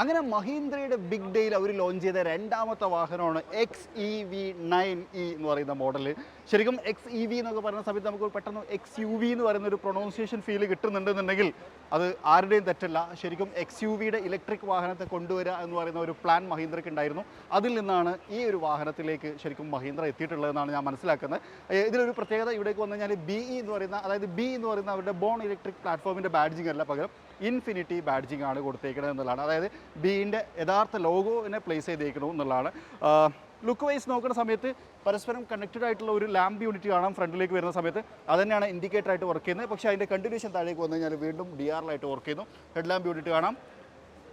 അങ്ങനെ മഹീന്ദ്രയുടെ ബിഗ് ഡേയിൽ അവർ ലോഞ്ച് ചെയ്ത രണ്ടാമത്തെ വാഹനമാണ് XEV9e എന്ന് പറയുന്ന മോഡൽ. ശരിക്കും XEV എന്നൊക്കെ പറയുന്ന സമയത്ത് നമുക്ക് പെട്ടെന്ന് XUV എന്ന് പറയുന്ന ഒരു പ്രൊണൗൺസിയേഷൻ ഫീൽ കിട്ടുന്നുണ്ടെന്നുണ്ടെങ്കിൽ അത് ആരുടെയും തെറ്റല്ല. ശരിക്കും XUVയുടെ ഇലക്ട്രിക് വാഹനത്തെ കൊണ്ടുവരിക എന്ന് പറയുന്ന ഒരു പ്ലാൻ മഹീന്ദ്രയ്ക്ക് ഉണ്ടായിരുന്നു. അതിൽ നിന്നാണ് ഈ ഒരു വാഹനത്തിലേക്ക് ശരിക്കും മഹീന്ദ്ര എത്തിയിട്ടുള്ളതെന്നാണ് ഞാൻ മനസ്സിലാക്കുന്നത്. ഇതിലൊരു പ്രത്യേകത ഇവിടേക്ക് വന്നു കഴിഞ്ഞാൽ BE എന്ന് പറയുന്ന, അതായത് B എന്ന് പറയുന്ന അവരുടെ ബോൺ ഇലക്ട്രിക് പ്ലാറ്റ്ഫോമിൻ്റെ ബാഡ്ജിങ് അല്ല, പകരം ഇൻഫിനിറ്റി ബാഡ്ജിങ് ആണ് കൊടുത്തേക്കുന്നത് എന്നുള്ളതാണ്. അതായത് ബിൻ്റെ യഥാർത്ഥ ലോഗോനെ പ്ലേസ് ചെയ്തേക്കണം എന്നുള്ളതാണ്. ലുക്ക് വൈസ് നോക്കുന്ന സമയത്ത് പരസ്പരം കണക്റ്റഡ് ആയിട്ടുള്ള ഒരു ലാമ്പ് യൂണിറ്റ് കാണാം ഫ്രണ്ടിലേക്ക് വരുന്ന സമയത്ത്. അത് തന്നെയാണ് ഇൻഡിക്കേറ്റർ ആയിട്ട് വർക്ക് ചെയ്യുന്നത്. പക്ഷേ അതിൻ്റെ കണ്ടിന്യൂഷൻ താഴേക്ക് വന്നു കഴിഞ്ഞാൽ വീണ്ടും DRL-ആയിട്ട് വർക്ക് ചെയ്യുന്നു. ഹെഡ് ലാമ്പ് യൂണിറ്റ് കാണാം.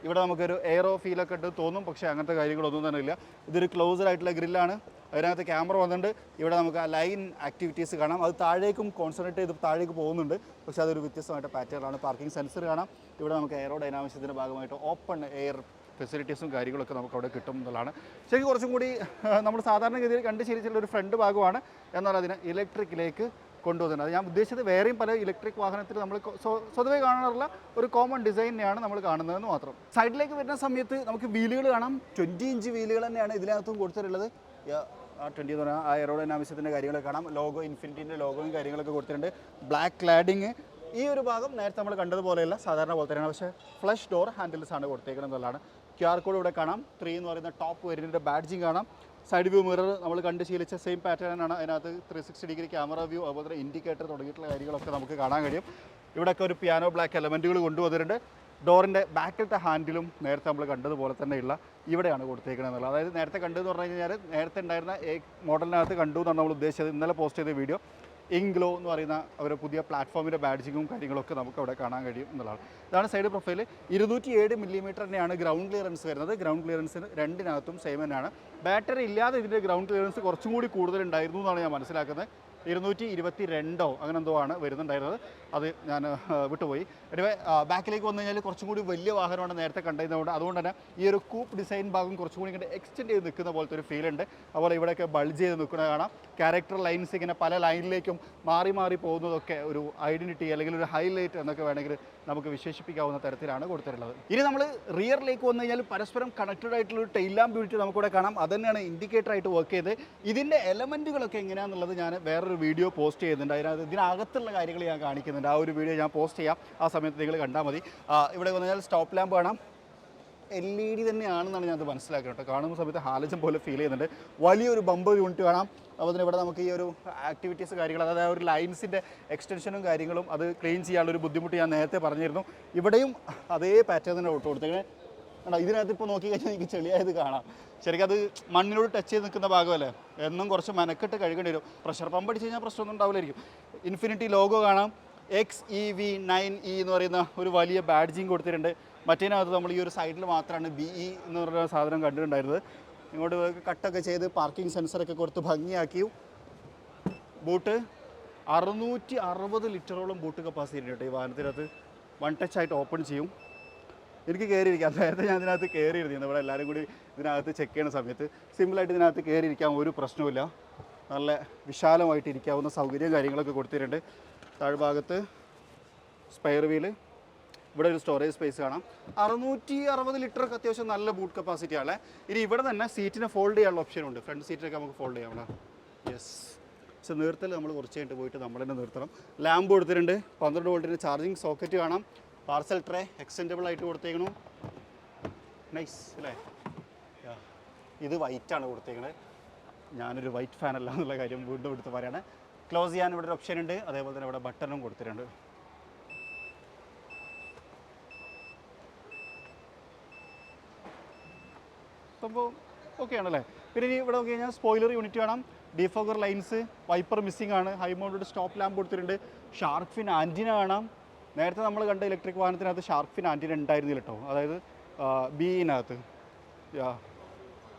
ഇവിടെ നമുക്കൊരു എയറോ ഫീലൊക്കെ ഉണ്ട് തോന്നും, പക്ഷേ അങ്ങനത്തെ കാര്യങ്ങളൊന്നും തന്നെ ഇല്ല. ഇതൊരു ക്ലോസ്ഡ് ആയിട്ടുള്ള ഗ്രില്ലാണ്. അതിനകത്ത് ക്യാമറ വന്നിട്ടുണ്ട്. ഇവിടെ നമുക്ക് ആ ലൈൻ ആക്ടിവിറ്റീസ് കാണാം. അത് താഴേക്കും കോൺസെൻട്രേറ്റ് ചെയ്ത് താഴേക്ക് പോകുന്നുണ്ട്, പക്ഷേ അതൊരു വ്യത്യസ്തമായിട്ട് പാറ്റേണാണ്. പാർക്കിംഗ് സെൻസർ കാണാം. ഇവിടെ നമുക്ക് എയറോ ഡൈനാമിക്സിൻ്റെ ഭാഗമായിട്ട് ഓപ്പൺ എയർ ഫെസിലിറ്റീസും കാര്യങ്ങളൊക്കെ നമുക്ക് അവിടെ കിട്ടും എന്നുള്ളതാണ്. ശരിക്കും കുറച്ചും കൂടി നമ്മൾ സാധാരണഗതിയിൽ കണ്ട് ശീലിച്ചിട്ടുള്ള ഒരു ഫ്രണ്ട് ഭാഗമാണ്, എന്നാൽ അതിനെ ഇലക്ട്രിക്കിലേക്ക് കൊണ്ടുവന്നത്. അത് ഞാൻ ഉദ്ദേശിച്ചത് വേറെയും പല ഇലക്ട്രിക് വാഹനത്തിൽ നമ്മൾ സ്വതവേ കാണാറുള്ള ഒരു കോമൺ ഡിസൈനെയാണ് നമ്മൾ കാണുന്നതെന്ന് മാത്രം. സൈഡിലേക്ക് വരുന്ന സമയത്ത് നമുക്ക് വീലുകൾ കാണാം. 20 ഇഞ്ച് വീലുകൾ തന്നെയാണ് ഇതിനകത്തും കൊടുത്തിട്ടുള്ളത്. 20 എന്ന് പറഞ്ഞാൽ ആ എയറോഡൈനാമിക്സിൻ്റെ കാര്യങ്ങളൊക്കെ കാണാം. ലോഗോ, ഇൻഫിനിറ്റിൻ്റെ ലോഗോയും കാര്യങ്ങളൊക്കെ കൊടുത്തിട്ടുണ്ട്. Black cladding. ഈ ഒരു ഭാഗം നേരത്തെ നമ്മൾ കണ്ടതുപോലെയല്ല, സാധാരണ പോലെ തന്നെയാണ്, പക്ഷേ ഫ്ലഷ് ഡോർ ഹാൻഡിൽസ് ആണ് കൊടുത്തേക്കുന്നത് എന്നുള്ളതാണ്. QR കോഡ് ഇവിടെ കാണാം. 3 എന്ന് പറയുന്ന ടോപ്പ് വേരിയൻറ്റിൻ്റെ ബാഡ്ജിങ് കാണാം. സൈഡ് വ്യൂ മിറർ നമ്മൾ കണ്ട് ശീലിച്ച സെയിം പാറ്റേണാണ്. അതിനകത്ത് 360 ഡിഗ്രി ക്യാമറ വ്യൂ, അതുപോലെ തന്നെ ഇൻഡിക്കേറ്റർ തുടങ്ങിയിട്ടുള്ള കാര്യങ്ങളൊക്കെ നമുക്ക് കാണാൻ കഴിയും. ഇവിടെയൊക്കെ ഒരു പിയാനോ ബ്ലാക്ക് എലമെൻറ്റുകൾ കൊണ്ടുവന്നിട്ടുണ്ട്. ഡോറിൻ്റെ ബാക്കിലത്തെ ഹാൻഡിലും നേരത്തെ നമ്മൾ കണ്ടതുപോലെ തന്നെയുള്ള ഇവിടെയാണ് കൊടുത്തേക്കുന്നത് എന്നുള്ളത്. അതായത് നേരത്തെ കണ്ടതെന്ന് പറഞ്ഞു കഴിഞ്ഞാൽ നേരത്തെ ഉണ്ടായിരുന്ന മോഡലിനകത്ത് കണ്ടു എന്നാണ് നമ്മൾ ഉദ്ദേശിച്ചത്. ഇന്നലെ പോസ്റ്റ് ചെയ്ത വീഡിയോ ഇംഗ്ലോ എന്ന് പറയുന്ന അവരുടെ പുതിയ പ്ലാറ്റ്ഫോമിൻ്റെ ബാഡ്ജിങ്ങും കാര്യങ്ങളൊക്കെ നമുക്ക് അവിടെ കാണാൻ കഴിയും എന്നുള്ളതാണ്. ഇതാണ് സൈഡ് പ്രൊഫൈൽ. 207 മില്ലിമീറ്റർ തന്നെയാണ് ഗ്രൗണ്ട് ക്ലിയറൻസ് വരുന്നത്. ഗ്രൗണ്ട് ക്ലിയറൻസിന് രണ്ടിനകത്തും സെയിം തന്നെയാണ്. ബാറ്ററി ഇല്ലാതെ ഇതിൻ്റെ ഗ്രൗണ്ട് ക്ലിയറൻസ് കുറച്ചും കൂടി കൂടുതലുണ്ടായിരുന്നു എന്നാണ് ഞാൻ മനസ്സിലാക്കുന്നത്. 222 അങ്ങനെ എന്തോ ആണ് വരുന്നുണ്ടായിരുന്നത്. അത് ഞാൻ വിട്ടുപോയി. എനിവേ ബാക്കിലേക്ക് വന്നു കഴിഞ്ഞാൽ കുറച്ചും കൂടി വലിയ വാഹനമാണ് നേരത്തെ കണ്ടതുകൊണ്ട്, അതുകൊണ്ട് തന്നെ ഈ ഒരു കൂപ്പ് ഡിസൈൻ ഭാഗം കുറച്ചും കൂടി ഇങ്ങനെ എക്സ്റ്റെൻഡ് ചെയ്ത് നിൽക്കുന്ന പോലത്തെ ഒരു ഫീൽ ഉണ്ട്. അതുപോലെ ഇവിടെയൊക്കെ ബൾജ് ചെയ്ത് നിൽക്കുന്നത് കാണാം. ക്യാരക്ടർ ലൈൻസ് ഇങ്ങനെ പല ലൈനിലേക്കും മാറി മാറി പോകുന്നതൊക്കെ ഒരു ഐഡൻറ്റിറ്റി അല്ലെങ്കിൽ ഒരു ഹൈലൈറ്റ് എന്നൊക്കെ വേണമെങ്കിൽ നമുക്ക് വിശേഷിപ്പിക്കാവുന്ന തരത്തിലാണ് കൊടുത്തിട്ടുള്ളത്. ഇനി നമ്മൾ റിയറിലേക്ക് വന്നു കഴിഞ്ഞാൽ പരസ്പരം കണക്റ്റഡ് ആയിട്ടുള്ള ഒരു ടെയിൽ ലാമ്പ് യൂണിറ്റ് നമുക്കിവിടെ കാണാം. അത് തന്നെയാണ് ഇൻഡിക്കേറ്റർ ആയിട്ട് വർക്ക് ചെയ്ത്. ഇതിൻ്റെ എലമെൻറ്റുകളൊക്കെ എങ്ങനെയാണെന്നുള്ളത് ഞാൻ വേറൊരു വീഡിയോ പോസ്റ്റ് ചെയ്യുന്നുണ്ട്. ഇതിനകത്തുള്ള കാര്യങ്ങൾ ഞാൻ കാണിക്കുന്നുണ്ട്. ആ ഒരു വീഡിയോ ഞാൻ പോസ്റ്റ് ചെയ്യാം. ആ സമയത്ത് നിങ്ങൾ കണ്ടാൽ മതി. ഇവിടെ വന്നു കഴിഞ്ഞാൽ സ്റ്റോപ്പ് ലാമ്പ് കാണാം. LED തന്നെയാണെന്നാണ് ഞാനത് മനസ്സിലാക്കുന്നത് കേട്ടോ. കാണുന്ന സമയത്ത് ഹാലജൻ പോലെ ഫീൽ ചെയ്യുന്നുണ്ട്. വലിയൊരു ബമ്പർ യൂണിറ്റ് കാണാം. അതുപോലെ ഇവിടെ നമുക്ക് ഈ ഒരു ആക്ടിവിറ്റീസ് കാര്യങ്ങൾ, അതായത് ഒരു ലൈൻസിൻ്റെ എക്സ്റ്റൻഷനും കാര്യങ്ങളും അത് ക്ലീൻ ചെയ്യാനുള്ളൊരു ബുദ്ധിമുട്ട് ഞാൻ നേരത്തെ പറഞ്ഞിരുന്നു. ഇവിടെയും അതേ പാറ്റേൺ തന്നെ കൊടുത്തേക്കണേ. ഇതിനകത്ത് ഇപ്പോൾ നോക്കി കഴിഞ്ഞാൽ എനിക്ക് ചെളിയായത് കാണാം. ശരിക്കും അത് മണ്ണിനോട് ടച്ച് ചെയ്ത് നിൽക്കുന്ന ഭാഗമല്ലേ, എന്നും കുറച്ച് മെനക്കെട്ട് കഴുകേണ്ടി വരും. പ്രഷർ പമ്പ് അടിച്ച് കഴിഞ്ഞാൽ പ്രശ്നമൊന്നും ഉണ്ടാവില്ലായിരിക്കും. ഇൻഫിനിറ്റി ലോഗോ കാണാം. XEV9e എന്ന് പറയുന്ന ഒരു വലിയ ബാഡ്ജിങ് കൊടുത്തിട്ടുണ്ട്. മറ്റേതിനകത്ത് നമ്മൾ ഈ ഒരു സൈഡിൽ മാത്രമാണ് BE എന്ന് പറയുന്ന സാധനം കണ്ടിട്ടുണ്ടായിരുന്നത്. ഇങ്ങോട്ട് കട്ടൊക്കെ ചെയ്ത് പാർക്കിംഗ് സെൻസറൊക്കെ കൊടുത്ത് ഭംഗിയാക്കി. ബൂട്ട് 660 ലിറ്ററോളം ബൂട്ട് കപ്പാസിറ്റി ഉണ്ട് കേട്ടോ ഈ വാഹനത്തിനകത്ത്. വൺ ടച്ച് ആയിട്ട് ഓപ്പൺ ചെയ്യും. എനിക്ക് കയറിയിരിക്കാം. നേരത്തെ ഞാൻ ഇതിനകത്ത് കയറിയിരുന്നു. ഇവിടെ എല്ലാവരും കൂടി ഇതിനകത്ത് ചെക്ക് ചെയ്യുന്ന സമയത്ത് സിമ്പിളായിട്ട് ഇതിനകത്ത് കയറിയിരിക്കാൻ ഒരു പ്രശ്നവുമില്ല. നല്ല വിശാലമായിട്ട് ഇരിക്കാവുന്ന സൗകര്യം കാര്യങ്ങളൊക്കെ കൊടുത്തിട്ടുണ്ട്. താഴ്ഭാഗത്ത് സ്പെയർ വീല്, ഇവിടെ ഒരു സ്റ്റോറേജ് സ്പേസ് കാണാം. 660 ലിറ്ററൊക്കെ അത്യാവശ്യം നല്ല ബൂട്ട് കപ്പാസിറ്റിയാണ്. ഇനി ഇവിടെ തന്നെ സീറ്റിനെ ഫോൾഡ് ചെയ്യാനുള്ള ഓപ്ഷനുണ്ട്. ഫ്രണ്ട് സീറ്റിലൊക്കെ നമുക്ക് ഫോൾഡ് ചെയ്യാമല്ലോ. യെസ്. പക്ഷെ നിർത്തൽ നമ്മൾ കുറച്ച് കഴിഞ്ഞിട്ട് പോയിട്ട് നമ്മൾ തന്നെ നിർത്തണം. ലാമ്പ് കൊടുത്തിട്ടുണ്ട്. 12 വോൾട്ടിൻ്റെ ചാർജിങ് സോക്കറ്റ് കാണാം. പാർസൽ ട്രേ എക്സ്റ്റെൻഡബിൾ ആയിട്ട് കൊടുത്തേക്കണം. നൈസ് അല്ലേ? ഇത് വൈറ്റാണ് കൊടുത്തേക്കണത്. ഞാനൊരു വൈറ്റ് ഫാൻ അല്ല എന്നുള്ള കാര്യം വീണ്ടും എടുത്ത് പറയാണ്. ക്ലോസ് ചെയ്യാൻ ഇവിടെ ഒരു ഓപ്ഷൻ ഉണ്ട്. അതേപോലെ തന്നെ ഇവിടെ ബട്ടണും കൊടുത്തിട്ടുണ്ട്. സംഭവം ഓക്കെ ആണല്ലേ? പിന്നെ ഇനി ഇവിടെ നോക്കി കഴിഞ്ഞാൽ സ്പോയിലർ യൂണിറ്റ് കാണാം. ഡിഫോഗർ ലൈൻസ്, വൈപ്പർ മിസ്സിംഗ് ആണ്. ഹൈ മൗണ്ടഡ് സ്റ്റോപ്പ് ലാമ്പ് കൊടുത്തിട്ടുണ്ട്. ഷാർക്ക് ഫിൻ ആൻറ്റിന കാണാം. നേരത്തെ നമ്മൾ കണ്ട ഇലക്ട്രിക് വാഹനത്തിനകത്ത് ഷാർക്ക് ഫിൻ ആൻറ്റിന ഉണ്ടായിരുന്നില്ല കേട്ടോ, അതായത് BE-നകത്ത്.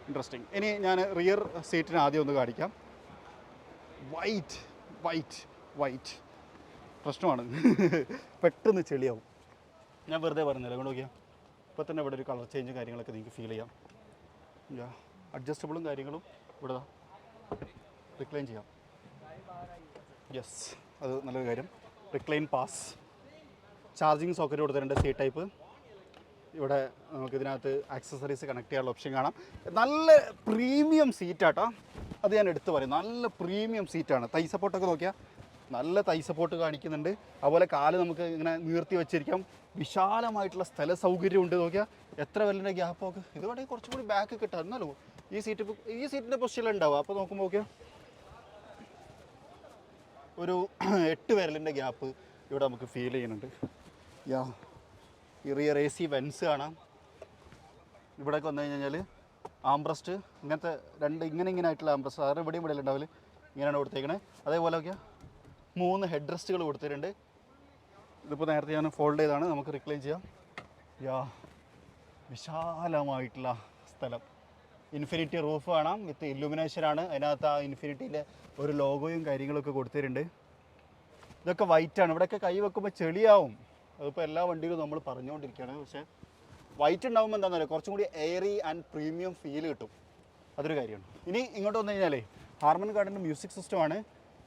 ഇൻട്രസ്റ്റിംഗ്. ഇനി ഞാൻ റിയർ സീറ്റിന് ആദ്യം ഒന്ന് കാണിക്കാം. വൈറ്റ് പ്രശ്നമാണ്. പെട്ടെന്ന് ചെളിയാവും. ഞാൻ വെറുതെ പറഞ്ഞില്ല. കൊണ്ട് നോക്കിയാൽ ഇപ്പോൾ തന്നെ ഇവിടെ ഒരു കളർ ചേഞ്ചും കാര്യങ്ങളൊക്കെ നിങ്ങൾക്ക് ഫീൽ ചെയ്യാം. അഡ്ജസ്റ്റബിളും കാര്യങ്ങളും ഇവിടെ റിക്ലൈൻ ചെയ്യാം. യെസ്, അത് നല്ലൊരു കാര്യം. റിക്ലൈൻ പാസ്, ചാർജിങ് സോക്കറ്റ് കൊടുത്തിട്ടുണ്ട്. C type. ഇവിടെ നമുക്ക് ഇതിനകത്ത് ആക്സസറീസ് കണക്ട് ചെയ്യാനുള്ള ഓപ്ഷൻ കാണാം. നല്ല പ്രീമിയം സീറ്റാട്ടോ, അത് ഞാൻ എടുത്തു പറയും. നല്ല പ്രീമിയം സീറ്റാണ്. തൈ സപ്പോർട്ടൊക്കെ നോക്കിയാൽ നല്ല തൈ സപ്പോർട്ട് കാണിക്കുന്നുണ്ട്. അതുപോലെ കാല് നമുക്ക് ഇങ്ങനെ നീർത്തി വെച്ചിരിക്കാം. വിശാലമായിട്ടുള്ള സ്ഥല സൗകര്യം ഉണ്ട്. നോക്കിയാൽ എത്ര വലിയ ഗ്യാപ്പൊക്കെ. ഇത് വേണമെങ്കിൽ കുറച്ചും കൂടി ബാക്ക് കിട്ടാം. എന്നാലും ഈ സീറ്റിൻ്റെ പൊസിഷനിലുണ്ടാവും. അപ്പോൾ നോക്കുമ്പോൾ നോക്കിയാൽ ഒരു 8 വിരലിൻ്റെ ഗ്യാപ്പ് ഇവിടെ നമുക്ക് ഫീൽ ചെയ്യുന്നുണ്ട്. യാ, ഈ റിയർ AC വെൻസ് കാണാം. ഇവിടെയൊക്കെ വന്നു കഴിഞ്ഞാൽ ആംബ്രസ്റ്റ് ഇങ്ങനത്തെ ഇങ്ങനെ ആയിട്ടുള്ള ആംബ്രസ്റ്റ് സാറ് ഇവിടെയും ഇവിടെ ഉണ്ടാവില്ല, ഇങ്ങനെയാണ് കൊടുത്തേക്കണത്. അതേപോലെ ഒക്കെ 3 ഹെഡ് റെസ്റ്റുകൾ കൊടുത്തിട്ടുണ്ട്. ഇതിപ്പോൾ നേരത്തെ ഞാൻ ഫോൾഡ് ചെയ്താണ്, നമുക്ക് റിക്ലൈൻ ചെയ്യാം. യാ, വിശാലമായിട്ടുള്ള സ്ഥലം. ഇൻഫിനിറ്റി റൂഫ് കാണാം, വിത്ത് ഇല്ലുമിനേഷനാണ്. അതിനകത്ത് ആ ഇൻഫിനിറ്റീൻ്റെ ഒരു ലോഗോയും കാര്യങ്ങളൊക്കെ കൊടുത്തിട്ടുണ്ട്. ഇതൊക്കെ വൈറ്റാണ്. ഇവിടെയൊക്കെ കൈ വെക്കുമ്പോൾ ചെളിയാവും. അതിപ്പോൾ എല്ലാ വണ്ടിയിലും നമ്മൾ പറഞ്ഞുകൊണ്ടിരിക്കുകയാണ്. പക്ഷേ വൈറ്റ് ഉണ്ടാകുമ്പോൾ എന്താണെന്ന് പറയുക, കുറച്ചും കൂടി എയറി ആൻഡ് പ്രീമിയം ഫീൽ കിട്ടും. അതൊരു കാര്യമാണ്. ഇനി ഇങ്ങോട്ട് വന്നു കഴിഞ്ഞാലേ ഹാർമൻ ഗാർഡിൻ്റെ മ്യൂസിക് സിസ്റ്റമാണ്.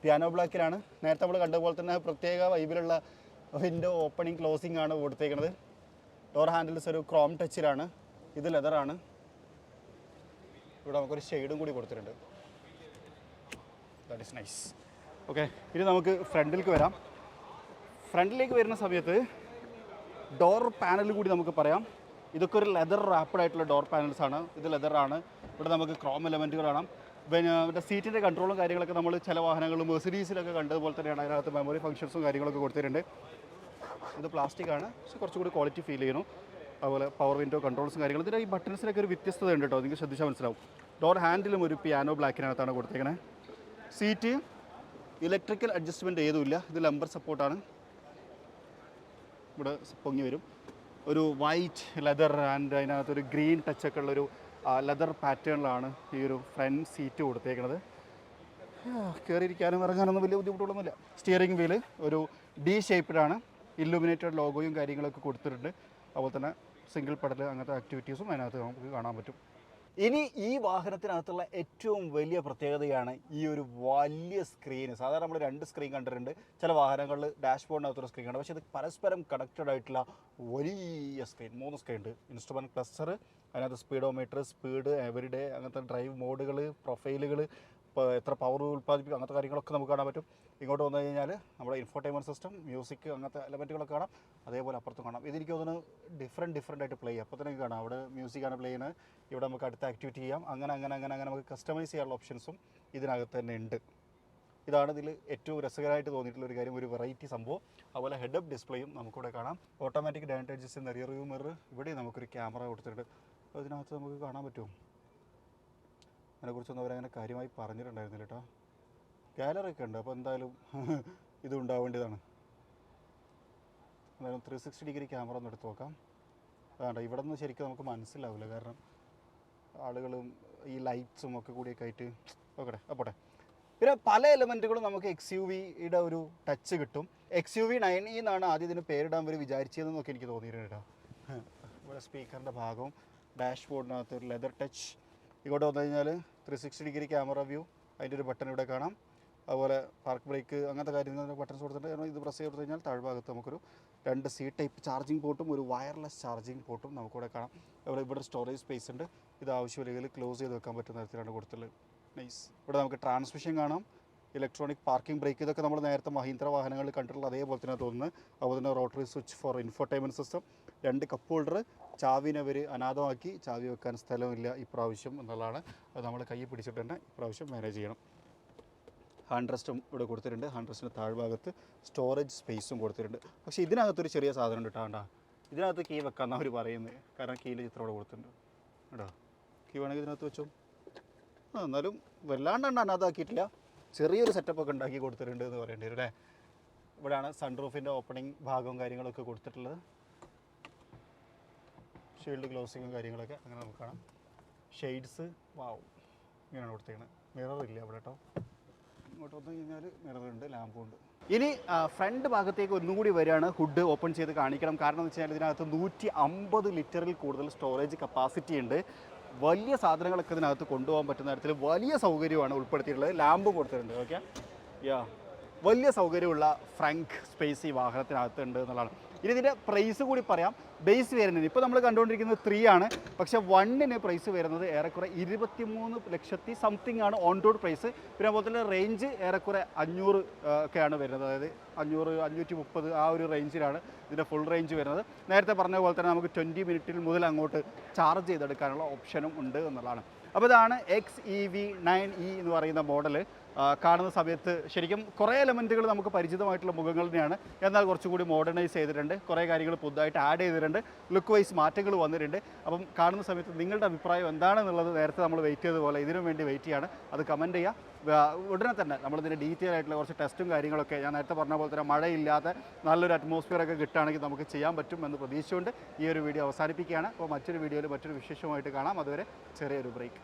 പിയാനോ ബ്ലാക്കിലാണ്. നേരത്തെ നമ്മൾ കണ്ടതുപോലെ തന്നെ പ്രത്യേക വൈബിലുള്ള വിൻഡോ ഓപ്പണിംഗ് ക്ലോസിംഗ് ആണ് കൊടുത്തേക്കുന്നത്. ഡോർ ഹാൻഡിൽസ് ഒരു ക്രോം ടച്ചിലാണ്. ഇത് ലെതറാണ്. ഇവിടെ നമുക്കൊരു ഷെയ്ഡും കൂടി കൊടുത്തിട്ടുണ്ട്. That is nice. ഓക്കെ, ഇനി നമുക്ക് ഫ്രണ്ടിലേക്ക് വരാം. ഫ്രണ്ടിലേക്ക് വരുന്ന സമയത്ത് ഡോർ പാനൽ കൂടി നമുക്ക് പറയാം. ഇതൊക്കെ ഒരു ലെതർ റാപ്പഡ് ആയിട്ടുള്ള ഡോർ പാനൽസാണ്. ഇത് ലെതറാണ്. ഇവിടെ നമുക്ക് ക്രോം എലമെൻറ്റുകൾ കാണാം. പിന്നെ മറ്റേ സീറ്റിൻ്റെ കൺട്രോളും കാര്യങ്ങളൊക്കെ നമ്മൾ ചില വാഹനങ്ങളും മെഴ്സിഡീസിലൊക്കെ കണ്ടതുപോലെ തന്നെയാണ്. അതിനകത്ത് മെമ്മറി ഫംഗ്ഷൻസും കാര്യങ്ങളൊക്കെ കൊടുത്തിട്ടുണ്ട്. ഇത് പ്ലാസ്റ്റിക് ആണ്, പക്ഷേ കുറച്ചുകൂടി ക്വാളിറ്റി ഫീൽ ചെയ്യുന്നു. അതുപോലെ പവർ വിൻഡോ കൺട്രോൾസും കാര്യങ്ങളും. ഇതിൻ്റെ ഈ ബട്ടൺസിലൊക്കെ ഒരു വ്യത്യസ്തത ഉണ്ട് കേട്ടോ, നിങ്ങൾക്ക് ശ്രദ്ധിച്ചാൽ മനസ്സിലാവും. ഡോർ ഹാൻഡിലും ഒരു പിയാനോ ബ്ലാക്കിനകത്താണ് കൊടുത്തേക്കണേ. സീറ്റ് ഇലക്ട്രിക്കൽ അഡ്ജസ്റ്റ്മെൻറ്റ് ഏതുമില്ല. ഇത് ലംബർ സപ്പോർട്ടാണ്. ഇവിടെ പൊങ്ങി വരും. ഒരു വൈറ്റ് ലെതർ ആൻഡ് അതിനകത്തൊരു ഗ്രീൻ ടച്ചൊക്കെ ഉള്ളൊരു ലെതർ പാറ്റേണിലാണ് ഈ ഒരു ഫ്രണ്ട് സീറ്റ് കൊടുത്തേക്കുന്നത്. കയറിയിരിക്കാനും ഇറങ്ങാനൊന്നും വലിയ ബുദ്ധിമുട്ടുള്ളൊന്നുമില്ല. സ്റ്റിയറിംഗ് വീല് ഒരു D ഷേപ്പിലാണ്. ഇല്ലുമിനേറ്റഡ് ലോഗോയും കാര്യങ്ങളൊക്കെ കൊടുത്തിട്ടുണ്ട്. അതുപോലെ തന്നെ സിംഗിൾ പെഡൽ അങ്ങനത്തെ ആക്ടിവിറ്റീസും അതിനകത്ത് നമുക്ക് കാണാൻ പറ്റും. ഇനി ഈ വാഹനത്തിനകത്തുള്ള ഏറ്റവും വലിയ പ്രത്യേകതയാണ് ഈ ഒരു വലിയ സ്ക്രീന്. സാധാരണ നമ്മൾ 2 സ്ക്രീൻ കണ്ടിട്ടുണ്ട് ചില വാഹനങ്ങളിൽ, ഡാഷ്ബോർഡിനകത്തൊരു സ്ക്രീൻ ഉണ്ട്. പക്ഷേ ഇത് പരസ്പരം കണക്റ്റഡ് ആയിട്ടുള്ള വലിയ സ്ക്രീൻ. 3 സ്ക്രീൻ ഉണ്ട്. ഇൻസ്ട്രുമെൻറ്റ് ക്ലസ്റ്റർ, അതിനകത്ത് സ്പീഡോമീറ്റർ, സ്പീഡ്, എവരിഡേ, അങ്ങനത്തെ ഡ്രൈവ് മോഡുകൾ, പ്രൊഫൈലുകൾ, ഇപ്പോൾ എത്ര പവർ ഉൽപ്പാദിപ്പിക്കും, അങ്ങനത്തെ കാര്യങ്ങളൊക്കെ നമുക്ക് കാണാൻ പറ്റും. ഇങ്ങോട്ട് വന്നു കഴിഞ്ഞാൽ നമ്മുടെ ഇൻഫോർടൈൻമെൻറ്റ് സിസ്റ്റം, മ്യൂസിക്, അങ്ങനത്തെ എലമെൻറ്റുകളൊക്കെ കാണാം. അതേപോലെ അപ്പുറത്തും കാണാം. ഇതെനിക്ക് തോന്നുന്നു ഡിഫറെൻ്റ് ആയിട്ട് പ്ലേ ചെയ്യും. അപ്പോൾ തന്നെ കാണാം അവിടെ മ്യൂസിക്കാണ് പ്ലേ ചെയ്യുന്നത്. ഇവിടെ നമുക്ക് അടുത്ത ആക്ടിവിറ്റി ചെയ്യാം. അങ്ങനെ നമുക്ക് കസ്റ്റമൈസ് ചെയ്യാനുള്ള ഓപ്ഷൻസും ഇതിനകത്ത് തന്നെ ഉണ്ട്. ഇതാണ് ഇതിൽ ഏറ്റവും രസകരമായിട്ട് തോന്നിയിട്ടുള്ള ഒരു കാര്യം, ഒരു വെറൈറ്റി സംഭവം. അതുപോലെ ഹെഡ് അപ്പ് ഡിസ്പ്ലേയും നമുക്കിവിടെ കാണാം. Automatic and adjust rear view mirror. ഇവിടെ നമുക്കൊരു ക്യാമറ കൊടുത്തിട്ടുണ്ട്. അപ്പോൾ ഇതിനകത്ത് നമുക്ക് കാണാൻ പറ്റുമോ? അതിനെക്കുറിച്ചൊന്നും അവരങ്ങനെ കാര്യമായി പറഞ്ഞിട്ടുണ്ടായിരുന്നില്ല കേട്ടോ. ഗാലറി ഒക്കെ ഉണ്ട്. അപ്പോൾ എന്തായാലും ഇത് ഉണ്ടാവേണ്ടതാണ്. എന്തായാലും 360 ഡിഗ്രി ക്യാമറ ഒന്ന് എടുത്ത് നോക്കാം. വേണ്ട, ഇവിടെ നിന്ന് ശരിക്കും നമുക്ക് മനസ്സിലാവില്ല, കാരണം ആളുകളും ഈ ലൈറ്റ്സും ഒക്കെ കൂടിയൊക്കെ ആയിട്ട്. ഓക്കെ, അപ്പോട്ടെ. പിന്നെ പല എലമെൻറ്റുകളും നമുക്ക് XUV-യുടെ ഒരു ടച്ച് കിട്ടും. XUV 9e എന്നാണ് ആദ്യം ഇതിന് പേരിടാൻ വരെ വിചാരിച്ചതെന്നൊക്കെ എനിക്ക് തോന്നിയിട്ടുണ്ട് കേട്ടോ. ഇവിടെ സ്പീക്കറിൻ്റെ ഭാഗവും ഡാഷ്ബോർഡിനകത്ത് ഒരു ലെതർ ടച്ച്. ഇങ്ങോട്ട് വന്നു കഴിഞ്ഞാൽ 360 ഡിഗ്രി ക്യാമറ വ്യൂ, അതിൻ്റെ ഒരു ബട്ടൺ ഇവിടെ കാണാം. അതുപോലെ പാർക്ക് ബ്രേക്ക്, അങ്ങനത്തെ കാര്യങ്ങൾ ബട്ടൺസ് കൊടുത്തിട്ടുണ്ട്. ഇത് പ്രസ് ചെയ്ത് കഴിഞ്ഞാൽ താഴ്ഭാഗത്ത് നമുക്കൊരു 2 C ടൈപ്പ് ചാർജിങ് പോർട്ടും ഒരു വയർലെസ് ചാർജിങ് പോർട്ടും നമുക്കിവിടെ കാണാം. അതുപോലെ ഇവിടെ സ്റ്റോറേജ് സ്പേസ് ഉണ്ട്. ഇത് ആവശ്യമില്ലെങ്കിൽ ക്ലോസ് ചെയ്ത് വെക്കാൻ പറ്റുന്ന തരത്തിലാണ് കൊടുത്തുള്ളത്. നൈസ്. ഇവിടെ നമുക്ക് ട്രാൻസ്മിഷൻ കാണാം, ഇലക്ട്രോണിക് പാർക്കിംഗ് ബ്രേക്ക്. ഇതൊക്കെ നമ്മൾ നേരത്തെ മഹീന്ദ്ര വാഹനങ്ങളിൽ കണ്ടിട്ടുള്ള അതേപോലെ തന്നെ തോന്നുന്നത്. അതുപോലെ തന്നെ rotary switch for infotainment system, 2 cup holder. ചാവിനവർ അനാഥമാക്കി, ചാവി വെക്കാൻ സ്ഥലമില്ല ഇപ്രാവശ്യം എന്നുള്ളതാണ്. അത് നമ്മൾ കൈ പിടിച്ചിട്ട് തന്നെ ഇപ്രാവശ്യം മാനേജ് ചെയ്യണം. ഹാൻഡ് റെസ്റ്റും ഇവിടെ കൊടുത്തിട്ടുണ്ട്. ഹാൻഡ് റെസ്റ്റിൻ്റെ താഴ്ഭാഗത്ത് സ്റ്റോറേജ് സ്പേസും കൊടുത്തിട്ടുണ്ട്. പക്ഷേ ഇതിനകത്തൊരു ചെറിയ സാധനം കിട്ടാണ്ട. ഇതിനകത്ത് കീ വെക്കാമെന്നാണ് അവർ പറയുന്നത്, കാരണം കീയിൽ ചിത്രം ഇവിടെ കൊടുത്തിട്ടുണ്ട് കേട്ടോ. കീ വേണമെങ്കിൽ ഇതിനകത്ത് വെച്ചോ. എന്നാലും വല്ലാണ്ട് അനാഥാക്കിയിട്ടില്ല, ചെറിയൊരു സെറ്റപ്പൊക്കെ ഉണ്ടാക്കി കൊടുത്തിട്ടുണ്ട് എന്ന് പറയേണ്ടി വരും അല്ലേ. ഇവിടെയാണ് സൺറൂഫിൻ്റെ ഓപ്പണിംഗ് ഭാഗവും കാര്യങ്ങളൊക്കെ കൊടുത്തിട്ടുള്ളത്. ഷീൽഡ് ക്ലോസിങ്ങും കാര്യങ്ങളൊക്കെ അങ്ങനെ നമുക്ക് കാണാം. ഷെയ്ഡ്സ് വാവും ഇങ്ങനെയാണ് കൊടുത്തേക്കുന്നത്. മിറർ ഇല്ല അവിടെ കേട്ടോ. ഇങ്ങോട്ട് വന്നു കഴിഞ്ഞാൽ മിററുണ്ട്, ലാമ്പുണ്ട്. ഇനി ഫ്രണ്ട് ഭാഗത്തേക്ക് ഒന്നും കൂടി വരികയാണ്. ഹുഡ് ഓപ്പൺ ചെയ്ത് കാണിക്കണം. കാരണം എന്ന് വെച്ചാൽ ഇതിനകത്ത് 150 ലിറ്ററിൽ കൂടുതൽ സ്റ്റോറേജ് കപ്പാസിറ്റി ഉണ്ട്. വലിയ സാധനങ്ങളൊക്കെ ഇതിനകത്ത് കൊണ്ടുപോകാൻ പറ്റുന്ന തരത്തിൽ വലിയ സൗകര്യമാണ് ഉൾപ്പെടുത്തിയിട്ടുള്ളത്. ലാമ്പും കൊടുത്തിട്ടുണ്ട്. ഓക്കെ, വലിയ സൗകര്യമുള്ള ഫ്രങ്ക് സ്പേസ് ഈ വാഹനത്തിനകത്ത് ഉണ്ട് എന്നുള്ളതാണ്. ഇനി ഇതിൻ്റെ പ്രൈസ് കൂടി പറയാം. ബേസ് വരുന്നത് ഇപ്പോൾ നമ്മൾ കണ്ടുകൊണ്ടിരിക്കുന്നത് 3 ആണ്, പക്ഷേ 1ന് പ്രൈസ് വരുന്നത് ഏറെക്കുറെ 23 ലക്ഷത്തി സംതിങ് ആണ് ഓൺ റോഡ് പ്രൈസ്. പിന്നെ അതുപോലെ തന്നെ റേഞ്ച് ഏറെക്കുറെ 500 ഒക്കെയാണ് വരുന്നത്, അതായത് 500 530 ആ ഒരു റേഞ്ചിലാണ് ഇതിൻ്റെ ഫുൾ റേഞ്ച് വരുന്നത്. നേരത്തെ പറഞ്ഞ പോലെ തന്നെ നമുക്ക് 20 മിനിറ്റിൽ മുതൽ അങ്ങോട്ട് ചാർജ് ചെയ്തെടുക്കാനുള്ള ഓപ്ഷനും ഉണ്ട് എന്നുള്ളതാണ്. അപ്പോൾ ഇതാണ് XEV9e എന്ന് പറയുന്ന മോഡൽ. കാണുന്ന സമയത്ത് ശരിക്കും കുറേ എലമെൻറ്റുകൾ നമുക്ക് പരിചിതമായിട്ടുള്ള മുഖങ്ങൾ തന്നെയാണ്, എന്നാൽ കുറച്ചുകൂടി മോഡേണൈസ് ചെയ്തിട്ടുണ്ട്, കുറേ കാര്യങ്ങൾ പുതുതായിട്ട് ആഡ് ചെയ്തിട്ടുണ്ട്, ലുക്ക് വൈസ് മാറ്റങ്ങൾ വന്നിട്ടുണ്ട്. അപ്പം കാണുന്ന സമയത്ത് നിങ്ങളുടെ അഭിപ്രായം എന്താണെന്നുള്ളത് നേരത്തെ നമ്മൾ വെയിറ്റ് ചെയ്തതുപോലെ ഇതിനു വേണ്ടി വെയിറ്റ് ചെയ്യാണ്, അത് കമൻറ്റ് ചെയ്യുക. ഉടനെ തന്നെ നമ്മളിതിൻ്റെ ഡീറ്റെയിൽ ആയിട്ടുള്ള കുറച്ച് ടെസ്റ്റും കാര്യങ്ങളൊക്കെ ഞാൻ നേരത്തെ പറഞ്ഞ പോലെ തന്നെ മഴയില്ലാതെ നല്ലൊരു അറ്റ്മോസ്ഫിയറൊക്കെ കിട്ടുകയാണെങ്കിൽ നമുക്ക് ചെയ്യാൻ പറ്റും എന്ന് പ്രതീക്ഷിച്ചുകൊണ്ട് ഈ ഒരു വീഡിയോ അവസാനിപ്പിക്കുകയാണ്. അപ്പോൾ മറ്റൊരു വീഡിയോയിൽ മറ്റൊരു വിശേഷമായിട്ട് കാണാം. അതുവരെ ചെറിയൊരു ബ്രേക്ക്.